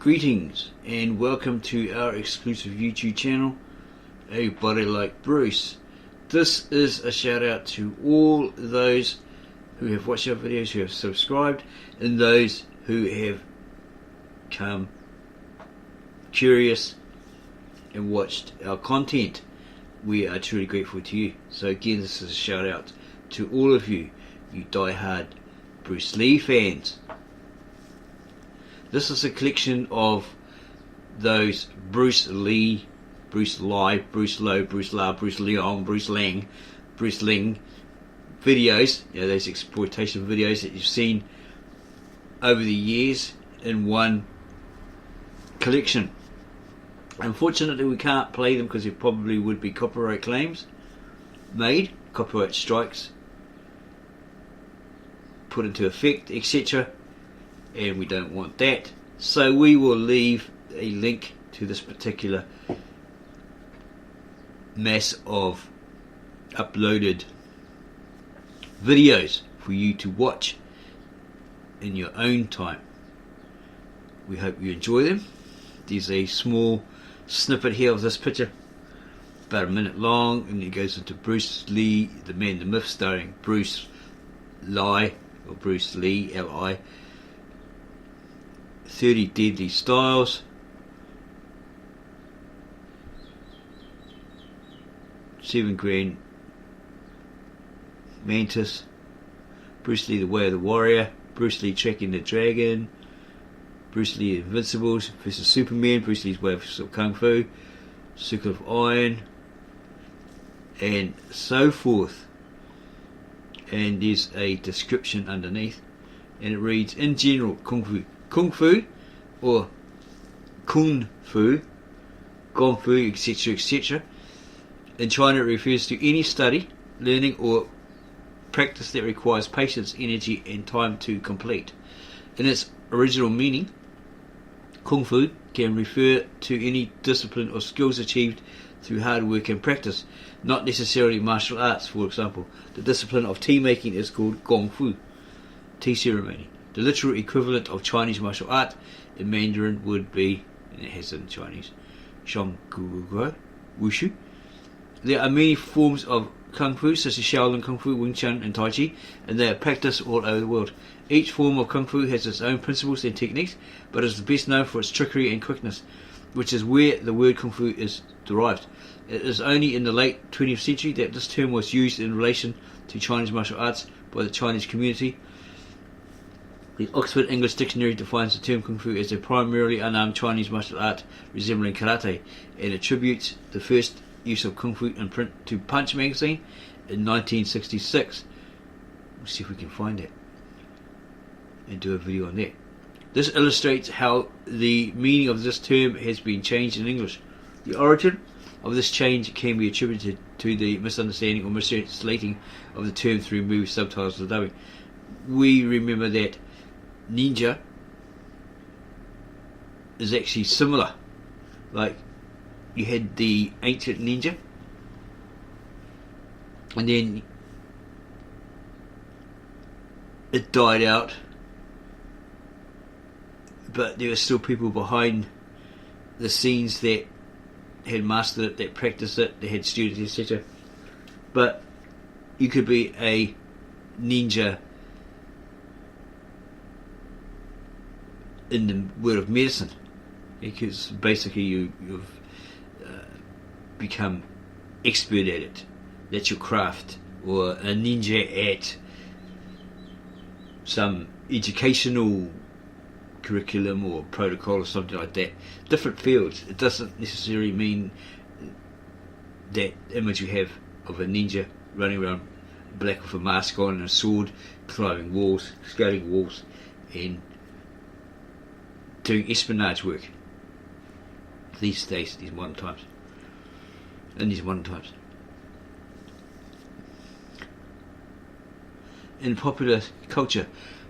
Greetings and welcome to our exclusive YouTube channel, A Body Like Bruce. This is a shout out to all those who have watched our videos, who have subscribed, and those who have come curious and watched our content. We are truly grateful to you. So again, this is a shout out to all of you, you die-hard Bruce Lee fans. This is a collection of those Bruce Lee, Bruce Lai, Bruce Low, Bruce La, Bruce Leong, Bruce Lang, Bruce Ling videos, those exploitation videos that you've seen over the years in one collection. Unfortunately, we can't play them because there probably would be copyright claims made, copyright strikes put into effect, etc. And we don't want that, so we will leave a link to this particular mass of uploaded videos for you to watch in your own time. We hope you enjoy them. There's a small snippet here of this picture, about a minute long, and it goes into Bruce Lee, the man, the myth, starring Bruce Lai, or Bruce Lee, L-I, 30 Deadly Styles, 7 Grand Mantis, Bruce Lee, The Way of the Warrior, Bruce Lee Tracking the Dragon, Bruce Lee Invincibles vs Superman, Bruce Lee's Way of Kung Fu, Circle of Iron, and so forth. And there's a description underneath, and it reads, in general, Kung Fu or Kung Fu, Gong Fu, etc., etc. In China, it refers to any study, learning, or practice that requires patience, energy, and time to complete. In its original meaning, Kung Fu can refer to any discipline or skills achieved through hard work and practice, not necessarily martial arts. For example, the discipline of tea making is called Gong Fu, tea ceremony. The literal equivalent of Chinese martial art in Mandarin would be, and it has in Chinese, Shang Gu Wushu. There are many forms of Kung Fu, such as Shaolin Kung Fu, Wing Chun, and Tai Chi, and they are practiced all over the world. Each form of Kung Fu has its own principles and techniques, but is best known for its trickery and quickness, which is where the word Kung Fu is derived. It is only in the late 20th century that this term was used in relation to Chinese martial arts by the Chinese community. The Oxford English Dictionary defines the term Kung Fu as a primarily unarmed Chinese martial art resembling karate, and attributes the first use of Kung Fu in print to Punch magazine in 1966. We'll see if we can find it and do a video on that. This illustrates how the meaning of this term has been changed in English. The origin of this change can be attributed to the misunderstanding or mistranslating of the term through movie subtitles or dubbing. We remember that ninja is actually similar. Like, you had the ancient ninja, and then it died out, but there were still people behind the scenes that had mastered it, that practiced it, they had students, etc. But you could be a ninja in the world of medicine, because basically you've become expert at it. That's your craft. Or a ninja at some educational curriculum or protocol or something like that. Different fields. It doesn't necessarily mean that image you have of a ninja running around black with a mask on and a sword, climbing walls, scaling walls, and doing espionage work these days, these modern times. In popular culture,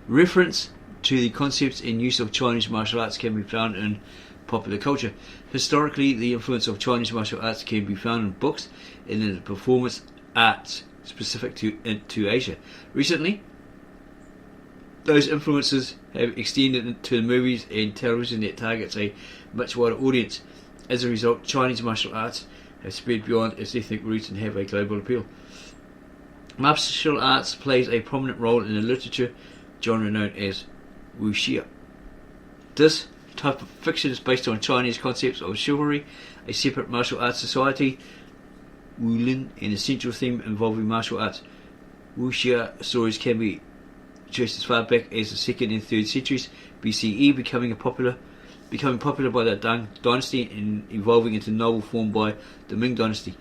reference to the concepts and use of Chinese martial arts can be found in popular culture. Historically, the influence of Chinese martial arts can be found in books and in the performance arts specific to Asia. Recently, Those influences have extended to the movies and television that targets a much wider audience. As a result, Chinese martial arts have spread beyond its ethnic roots and have a global appeal. Martial arts plays a prominent role in the literature genre known as wuxia. This type of fiction is based on Chinese concepts of chivalry, a separate martial arts society, Wulin, and a central theme involving martial arts. Wuxia stories can be traced as far back as the 2nd and 3rd centuries BCE, becoming popular by the Tang dynasty and evolving into novel form by the Ming dynasty.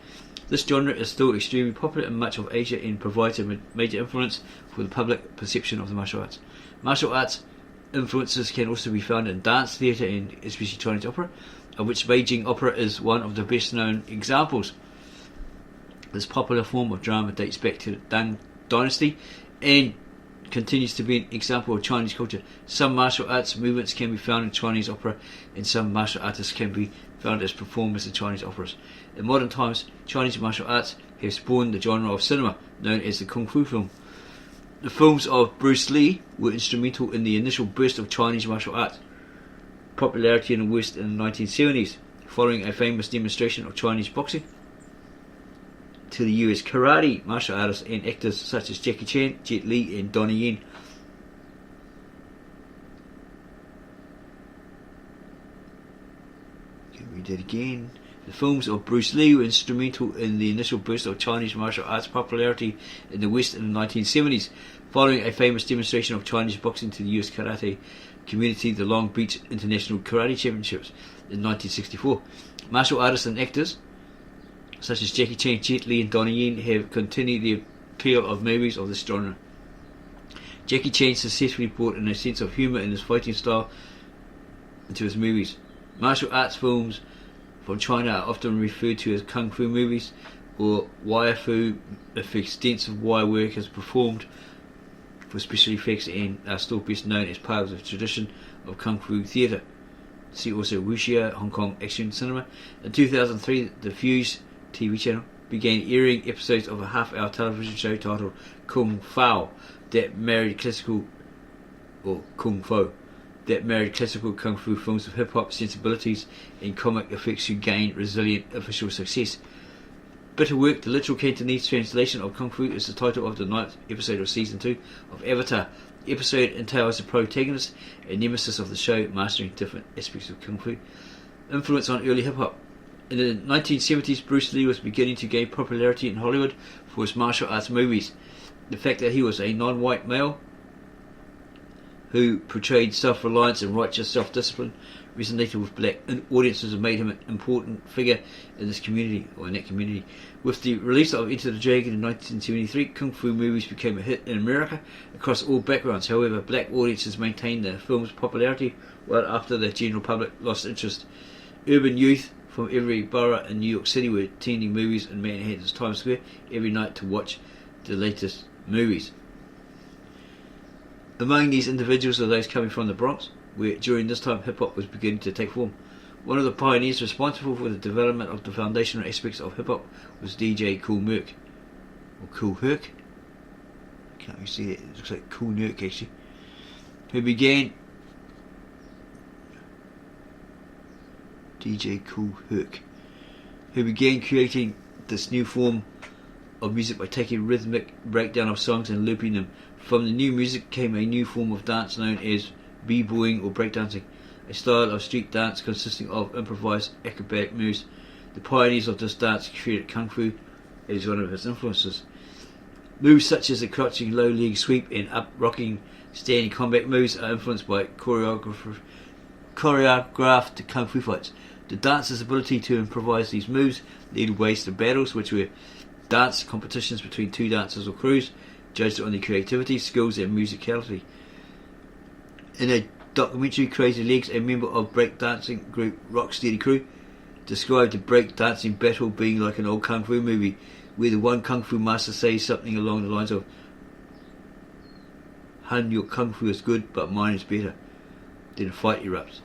This genre is still extremely popular in much of Asia and provides a major influence for the public perception of the martial arts. Martial arts influences can also be found in dance, theatre, and especially Chinese opera, of which Beijing opera is one of the best known examples. This popular form of drama dates back to the Tang dynasty and continues to be an example of Chinese culture. Some martial arts movements can be found in Chinese opera, and some martial artists can be found as performers in Chinese operas. In modern times, Chinese martial arts have spawned the genre of cinema known as the Kung Fu film. The films of Bruce Lee were instrumental in the initial burst of Chinese martial arts popularity in the West in the 1970s, following a famous demonstration of Chinese boxing. To the US karate martial artists and actors such as Jackie Chan, Jet Li and Donnie Yen. Can read that again. The films of Bruce Lee were instrumental in the initial burst of Chinese martial arts popularity in the West in the 1970s, following a famous demonstration of Chinese boxing to the US karate community, the Long Beach International Karate Championships in 1964. Martial artists and actors such as Jackie Chan, Jet Li and Donnie Yen have continued the appeal of movies of this genre. Jackie Chan successfully brought in a sense of humour in his fighting style into his movies. Martial arts films from China are often referred to as Kung Fu movies or Wire Fu if extensive wire work is performed for special effects and are still best known as part of the tradition of Kung Fu theatre. See also wuxia, Hong Kong action cinema. In 2003, the Fuse TV channel began airing episodes of a half-hour television show titled Kung Fu that married classical Kung Fu Kung Fu films with hip-hop sensibilities and comic effects to gain resilient official success. Bitter Work, the literal Cantonese translation of Kung Fu, is the title of the 9th episode of Season 2 of Avatar. The episode entails the protagonist and nemesis of the show mastering different aspects of Kung Fu. Influence on early hip-hop. In the 1970s, Bruce Lee was beginning to gain popularity in Hollywood for his martial arts movies. The fact that he was a non-white male who portrayed self-reliance and righteous self-discipline resonated with black audiences and made him an important figure in this community, or in that community. With the release of Enter the Dragon in 1973, Kung Fu movies became a hit in America across all backgrounds. However, black audiences maintained the film's popularity well after the general public lost interest. Urban youth from every borough in New York City were attending movies in Manhattan's Times Square every night to watch the latest movies. Among these individuals are those coming from the Bronx, where during this time hip-hop was beginning to take form. One of the pioneers responsible for the development of the foundational aspects of hip-hop was DJ Kool Herc, or Kool Herc. Can't you see it? It looks like Kool Herc actually. DJ Kool Herc, who began creating this new form of music by taking rhythmic breakdown of songs and looping them. From the new music came a new form of dance known as b-boying or breakdancing, a style of street dance consisting of improvised acrobatic moves. The pioneers of this dance created Kung Fu as one of its influences. Moves such as the crouching low leg sweep and up rocking standing combat moves are influenced by choreographed Kung Fu fights. The dancer's ability to improvise these moves led ways to battles, which were dance competitions between two dancers or crews, judged on their creativity, skills and musicality. In a documentary, Crazy Legs, a member of breakdancing group Rocksteady Crew, described the breakdancing battle being like an old Kung Fu movie, where the one Kung Fu master says something along the lines of, "Hun, your Kung Fu is good, but mine is better." Then a fight erupts.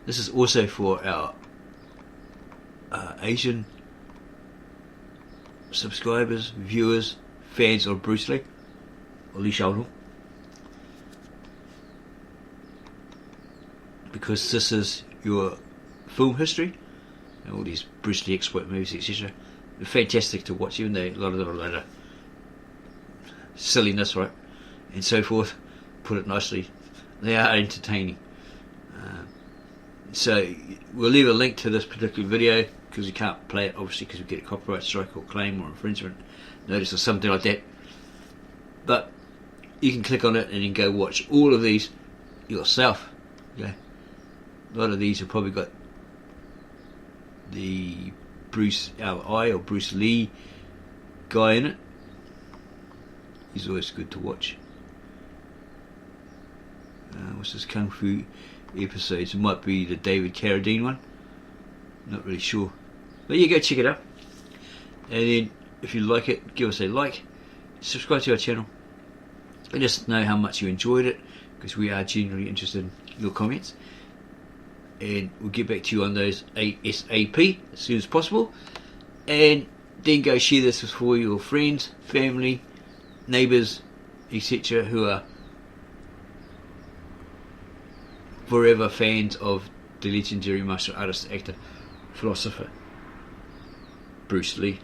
This is also for our Asian subscribers, viewers, fans of Bruce Lee, or Li Xiaolong. because this is your film history, and all these Bruce Lee exploit movies, etc. They're fantastic to watch, even though a lot of them are a lot of silliness, right, and so forth. Put it nicely, they are entertaining. So we'll leave a link to this particular video, because we can't play it obviously because we get a copyright strike or claim or infringement notice or something like that. But you can click on it and then go watch all of these yourself. Okay, a lot of these have probably got the Bruce Li or Bruce Lee guy in it. He's always good to watch. What's this Kung Fu episodes? It might be the David Carradine one. Not really sure. But you go check it out. And then if you like it, give us a like. Subscribe to our channel. Let us know how much you enjoyed it, because we are genuinely interested in your comments. And we'll get back to you on those ASAP as soon as possible. And then go share this with all your friends, family, neighbours, etc. who are forever fans of the legendary martial artist, actor, philosopher Bruce Lee.